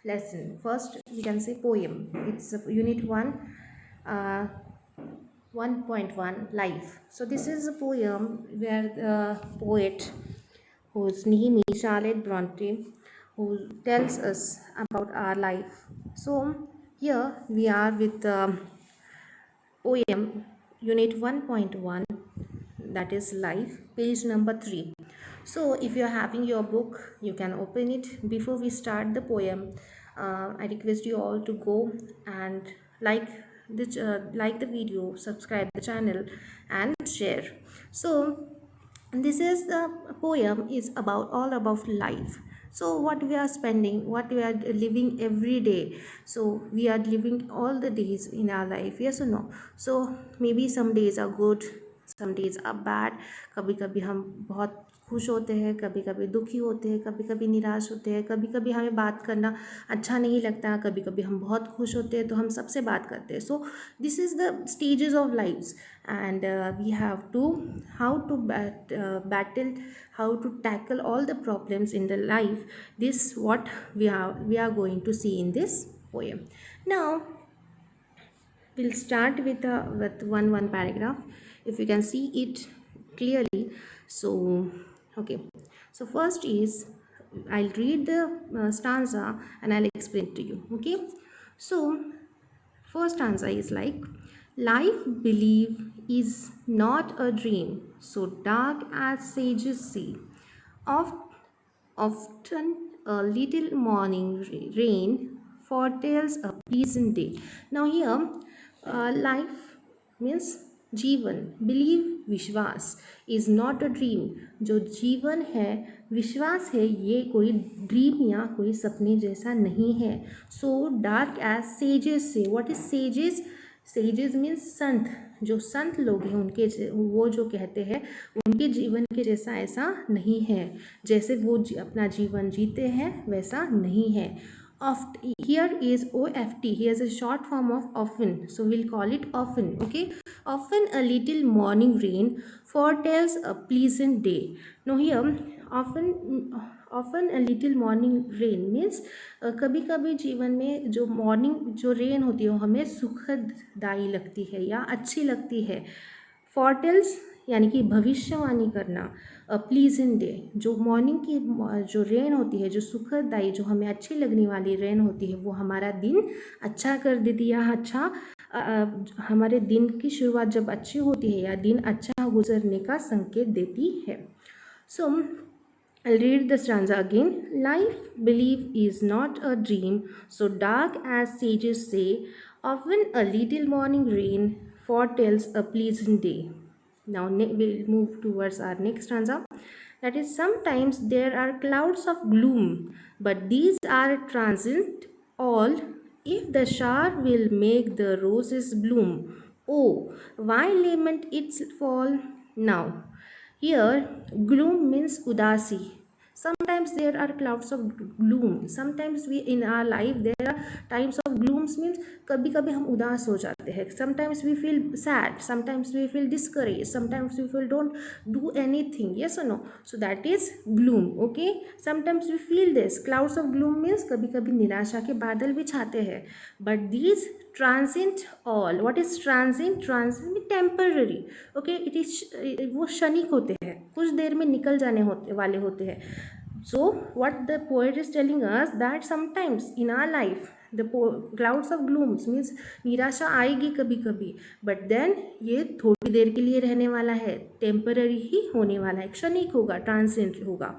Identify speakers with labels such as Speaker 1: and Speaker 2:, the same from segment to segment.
Speaker 1: lesson. First, we can say poem. It's unit 1, uh, 1.1 life. So this is a poem where the poet, whose name is Charlotte Bronte, who tells us about our life. So here we are with the poem unit 1.1, that is life, page number 3. So if you're having your book, you can open it. Before we start the poem, I request you all to go and like like the video, subscribe the channel and share. So this is the poem is about all about life. So what we are spending, what we are living every day, so we are living all the days in our life, yes or no? So maybe some days are good, some days are bad. कभी कभी हम बहुत खुश होते हैं, कभी कभी दुखी होते हैं, कभी कभी निराश होते हैं, कभी कभी हमें बात करना अच्छा नहीं लगता, कभी कभी हम बहुत खुश होते हैं तो हम सबसे बात करते हैं. So this is the stages of life, and we have to how to battle, how to tackle all the problems in the life. This what we are going to see in this poem. Now we'll start with one paragraph, if you can see it clearly. So okay, so first is I'll read the stanza and I'll explain to you. Okay, so first stanza is like, life believe is not a dream, so dark as sages see. Oft, often a little morning rain foretells a pleasant day. Now here, life means जीवन, believe विश्वास, is not a dream. जो जीवन है, विश्वास है, ये कोई dream या कोई सपने जैसा नहीं है. सो डार्क एज सेजेस से. What is sages? Sages means संत. जो संत लोग हैं उनके वो जो कहते हैं उनके जीवन के जैसा ऐसा नहीं है. जैसे वो अपना जीवन जीते हैं वैसा नहीं है. Oft, here is OFT, here is a short form of often, so we'll call it often. Okay, often a little morning rain foretells a pleasant day. Now here often a little morning rain means कभी कभी जीवन में जो morning जो rain होती है वो हमें सुखदायी लगती है या अच्छी लगती है. फोरटेल्स यानी कि भविष्यवाणी करना. प्लीजेंट डे, जो मॉर्निंग की जो रेन होती है, जो सुखदायी, जो हमें अच्छी लगने वाली रेन होती है, वो हमारा दिन अच्छा कर देती है. अच्छा हमारे दिन की शुरुआत जब अच्छी होती है या दिन अच्छा गुजरने का संकेत देती है. सो I'll read the stanza again. Life, belief, is not a dream, so dark as sages say. Often a little morning rain foretells a pleasant day. Now we'll move towards our next stanza. That is, sometimes there are clouds of gloom, but these are transient all. If the shower will make the roses bloom, oh, why lament its fall now? Here, gloom means udasi. Sometimes there are clouds of gloom. Sometimes we in our life there are times of glooms means कभी कभी हम उदास हो जाते हैं. Sometimes we feel sad. Sometimes we feel discouraged. Sometimes we feel don't do anything. Yes or no? So that is gloom. Okay. Sometimes we feel this. Clouds of gloom means कभी कभी निराशा के बादल भी छाते हैं. But these transient all. What is transient? Transient means temporary. Okay. It is वो क्षणिक होते हैं, कुछ देर में निकल जाने वाले होते हैं. So what the poet is telling us that sometimes in our life the clouds of glooms means निराशा आएगी कभी कभी, but then ये थोड़ी देर के लिए रहने वाला है, टेम्पररी ही होने वाला है, क्षणिक होगा, ट्रांसेंट होगा.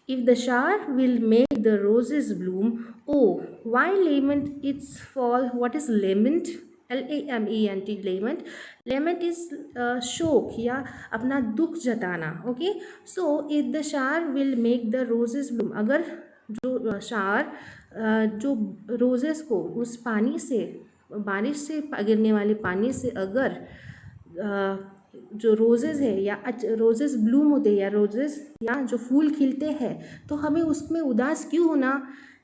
Speaker 1: If the shower will make the roses bloom, oh, why lament its fall? What is lament? LAMENT, lament. Lament is शोक या अपना दुख जताना. Okay, so if the shower will make the roses Bloom, अगर जो shower जो roses को उस पानी से, बारिश से गिरने वाले पानी से अगर जो रोजेस है या रोजेस ब्लूम होते हैं या रोजेस या जो फूल खिलते हैं, तो हमें उसमें उदास क्यों होना?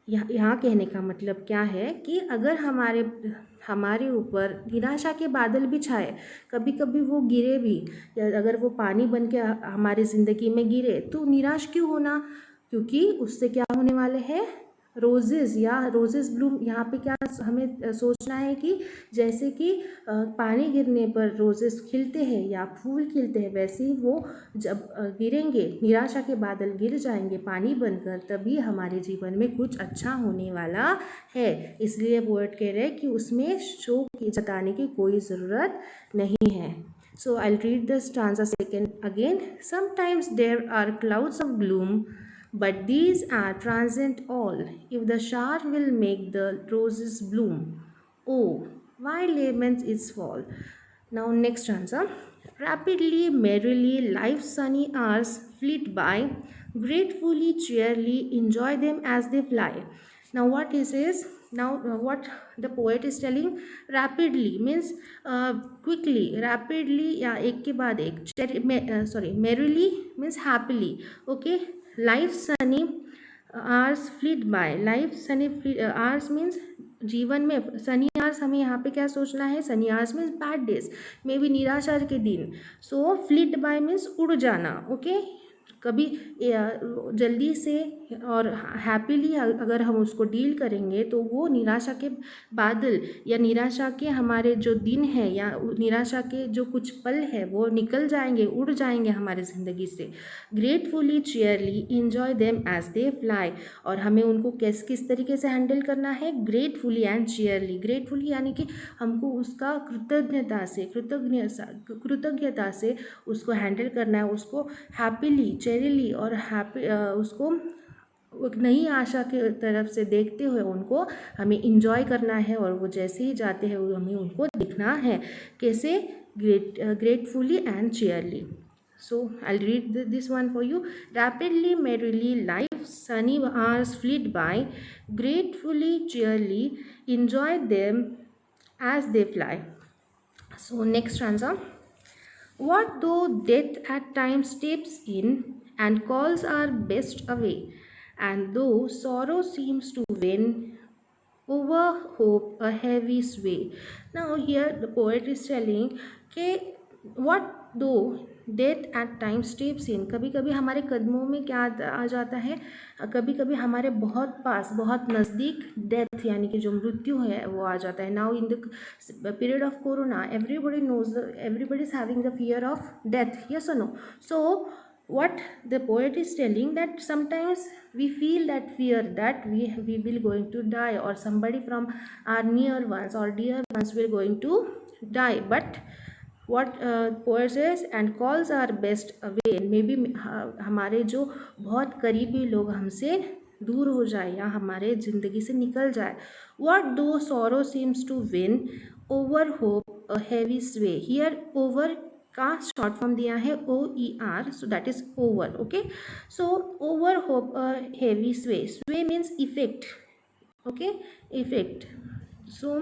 Speaker 1: यहाँ कहने का मतलब क्या है कि अगर हमारे ऊपर निराशा के बादल भी छाए, कभी कभी वो गिरे भी, या अगर वो पानी बन के हमारी ज़िंदगी में गिरे, तो निराश क्यों होना? क्योंकि उससे क्या होने वाले हैं? रोजेज़ या रोजेज़ ब्लूम, यहाँ पे क्या हमें सोचना है कि जैसे कि पानी गिरने पर रोजेज़ खिलते हैं या फूल खिलते हैं, वैसे ही वो जब गिरेंगे, निराशा के बादल गिर जाएंगे पानी बनकर, तभी हमारे जीवन में कुछ अच्छा होने वाला है। इसलिए पोएट कह रहे हैं कि उसमें शोक जताने की कोई ज़रूरत नहीं है। So I'll read the stanza second again. Sometimes there are clouds of gloom, but these are transient all. If the shower will make the roses bloom, oh, why lament its fall? Now next stanza. Rapidly, merrily, life's sunny hours fleet by. Gratefully, cheerily, enjoy them as they fly. Now what he says, now what the poet is telling, rapidly means quickly, rapidly या एक के बाद एक, sorry, merrily means happily, okay, life sunny hours fleet by, life sunny hours means जीवन में Sunny hours, हमें यहाँ पे क्या सोचना है, Sunny hours means bad days, may be निराशा के दिन। सो फ्लिट बाय मीन्स उड़ जाना, ओके, कभी जल्दी से और हैप्पीली अगर हम उसको डील करेंगे तो वो निराशा के बादल या निराशा के हमारे जो दिन है या निराशा के जो कुछ पल है वो निकल जाएंगे, उड़ जाएंगे हमारे ज़िंदगी से। Gratefully cheerily enjoy them as they fly, और हमें उनको किस तरीके से हैंडल करना है, ग्रेटफुली एंड चेयरली। ग्रेटफुली यानी कि हमको उसका कृतज्ञता से उसको हैंडल करना है, उसको हैप्पीली चेयरली और उसको एक नई आशा के तरफ से देखते हुए उनको हमें इंजॉय करना है, और वो जैसे ही जाते हैं वो हमें उनको दिखना है कैसे, gratefully and cheerily. So I'll read this one for you. Rapidly, merrily, life's sunny hours fleet by. Gratefully, cheerly, enjoy them as they fly. So next stanza. What though death at times steps in and calls our best away, and though sorrow seems to win over hope a heavy sway. Now here the poet is telling कि what though death at time steps in, कभी कभी हमारे कदमों में क्या आ जाता है, कभी कभी हमारे बहुत पास, बहुत नज़दीक डेथ यानी कि जो मृत्यु है वो आ जाता है। Now in the period of corona everybody knows, everybody is having the fear of death, yes और no. So what the poet is telling, that sometimes we feel that fear that we will going to die, or somebody from our near ones or dear ones will going to die, but what poet says and calls our best away, maybe हमारे जो बहुत करीबी लोग हमसे दूर हो जाए या हमारे ज़िंदगी से निकल जाए। what though sorrow seems to win over hope a heavy sway, here over का शॉर्ट फॉर्म दिया है OER, so that is over, okay. So over hope heavy स्वे, स्वे means effect, okay, effect. So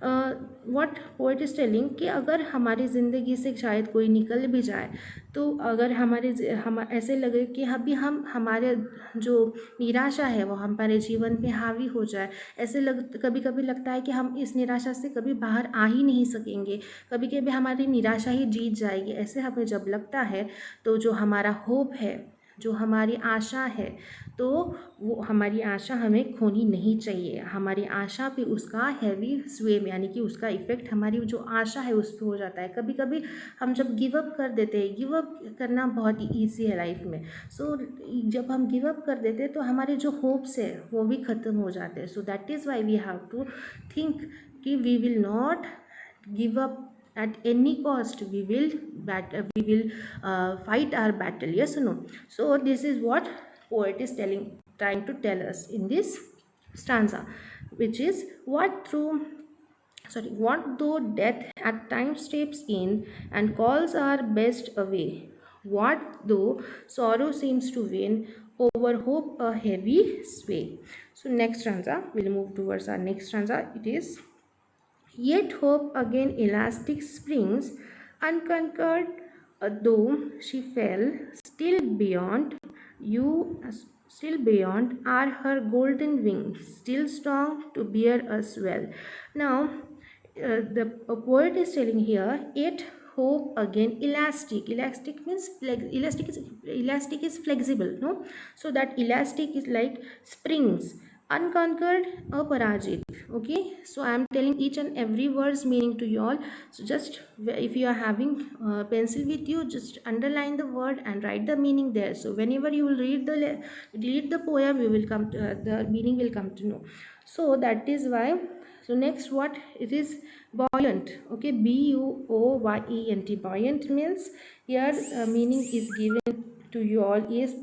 Speaker 1: what poet is telling कि अगर हमारी ज़िंदगी से शायद कोई निकल भी जाए, तो अगर हम ऐसे लगे कि अभी हमारे जो निराशा है वो हमारे जीवन पे हावी हो जाए, ऐसे कभी कभी लगता है कि हम इस निराशा से कभी बाहर आ ही नहीं सकेंगे, कभी कभी हमारी निराशा ही जीत जाएगी, ऐसे हमें जब लगता है तो जो हमारा होप है, जो हमारी आशा है, तो वो हमारी आशा हमें खोनी नहीं चाहिए। हमारी आशा पे उसका हैवी स्वे में यानी कि उसका इफ़ेक्ट हमारी जो आशा है उस पर हो जाता है। कभी कभी हम जब गिव अप कर देते हैं, गिव अप करना बहुत ही ईजी है लाइफ में, सो जब हम गिव अप कर देते हैं तो हमारे जो होप्स है वो भी ख़त्म हो जाते हैं। So that is why we have to think कि we will not give up at any cost, we will fight our battle, yes or no? So this is what poet is trying to tell us in this stanza, which is what though death at times steps in and calls our best away, what though sorrow seems to win over hope a heavy sway. So next stanza, we'll move towards our next stanza. It is, yet hope again elastic springs, unconquered though she fell, still beyond are her golden wings, still strong to bear us well. Now the poet is telling here, yet hope again elastic means elastic is flexible, no? So that elastic is like springs, Unconquered, aparajit. Okay, so I am telling each and every word's meaning to you all. So just if you are having pencil with you, just underline the word and write the meaning there. So whenever you will read the poem, you will come to, the meaning will come to know. So that is why. So next, what it is, buoyant. Okay, buoyent. Buoyant means here meaning is given to you all is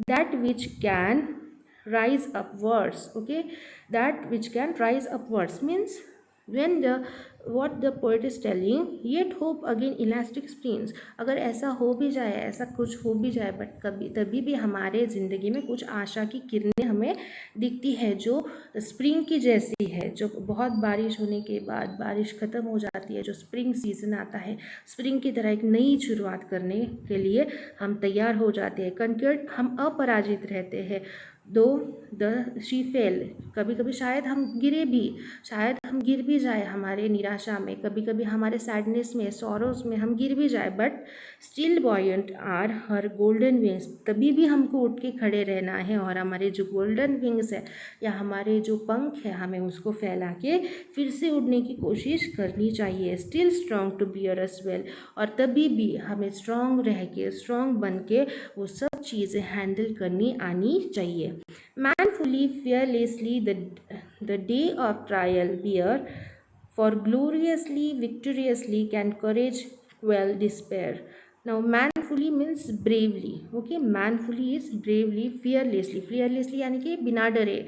Speaker 1: that which can rise upwards. Okay, that which can rise upwards means when the what the poet is telling, yet hope again elastic springs. अगर ऐसा हो भी जाए, ऐसा कुछ हो भी जाए, बट कभी तभी भी हमारे ज़िंदगी में कुछ आशा की किरणें हमें दिखती है, जो स्प्रिंग की जैसी है, जो बहुत बारिश होने के बाद बारिश ख़त्म हो जाती है, जो स्प्रिंग सीजन आता है, स्प्रिंग की तरह एक नई शुरुआत करने के लिए हम तैयार हो जाते हैं। कनकर्ड, हम अपराजित रहते हैं। दो द शी फेल, कभी कभी शायद हम गिरे भी, शायद हम गिर भी जाए हमारे निराशा में, कभी कभी हमारे सैडनेस में, सॉरोज में हम गिर भी जाए, but still buoyant are her golden wings, तभी भी हमको उठ के खड़े रहना है, और हमारे जो गोल्डन विंग्स है या हमारे जो पंख है, हमें उसको फैला के फिर से उड़ने की कोशिश करनी चाहिए। Still strong to bear us well, और तभी भी हमें स्ट्रॉन्ग रह के, स्ट्रॉन्ग बन के वो सब चीज़ें हैंडल करनी आनी चाहिए। Manfully, fearlessly, the day of trial bear, for gloriously, victoriously can courage quell despair. Now, manfully means bravely. Okay, manfully is bravely, fearlessly. Fearlessly यानी कि बिना डरे।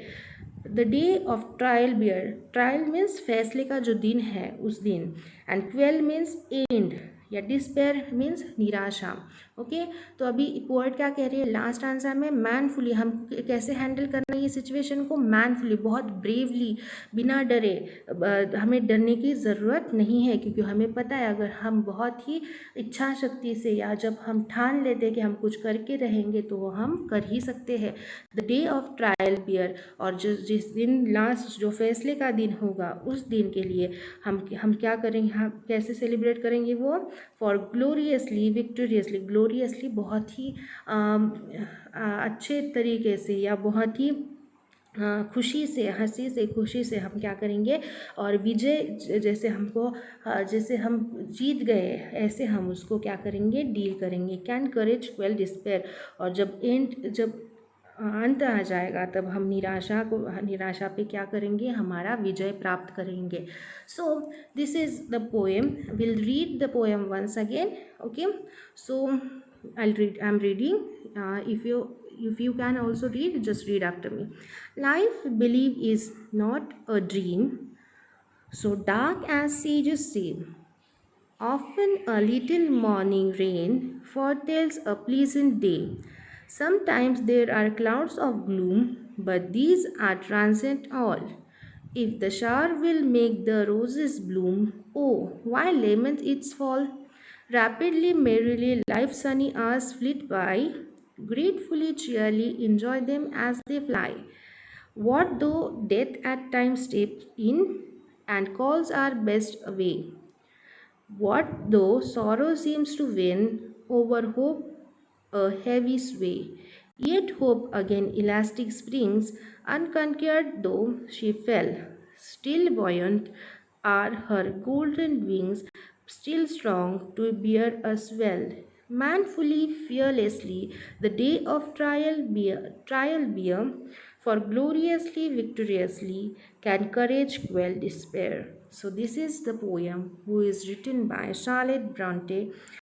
Speaker 1: The day of trial bear. Trial means फैसले का जो दिन है उस दिन, and quell means end, या डिस्पेयर मीन्स निराशा। ओके, तो अभी पोएट क्या कह रही है लास्ट आंसर में, मैनफुली, हम कैसे हैंडल करना है ये सिचुएशन को, मैनफुली, बहुत ब्रेवली, बिना डरे। हमें डरने की ज़रूरत नहीं है, क्योंकि हमें पता है अगर हम बहुत ही इच्छा शक्ति से, या जब हम ठान लेते हैं कि हम कुछ करके रहेंगे, तो वो हम कर ही सकते हैं। The day of trial bear, और जिस दिन लास्ट जो फैसले का दिन होगा, उस दिन के लिए हम क्या करेंगे, हम कैसे सेलिब्रेट करेंगे वो, फॉर ग्लोरियसली, विक्टोरियसली। ग्लोरियसली बहुत ही अच्छे तरीके से, या बहुत ही खुशी से, हंसी से, खुशी से हम क्या करेंगे, और विजय जैसे हमको, जैसे हम जीत गए, ऐसे हम उसको क्या करेंगे, डील करेंगे। कैन करेज क्वेल डिस्पेयर, और जब अंत आ जाएगा, तब हम निराशा पे क्या करेंगे, हमारा विजय प्राप्त करेंगे। So this is the poem, will read the poem once again. Okay, so I am reading, if you can also read, just read after me. Life, believe, is not a dream so dark as sages say. Often a little morning rain foretells a pleasant day. Sometimes there are clouds of gloom, but these are transient all. If the shower will make the roses bloom, oh, why lament its fall? Rapidly, merrily, life's sunny hours flit by. Gratefully, cheerily, enjoy them as they fly. What though death at times steps in and calls our best away? What though sorrow seems to win over hope a heavy sway? Yet hope again elastic springs, unconquered though she fell. Still buoyant are her golden wings, still strong to bear us well. Manfully, fearlessly, the day of trial bear, for gloriously, victoriously, can courage quell despair. So this is the poem, who is written by Charlotte Bronte,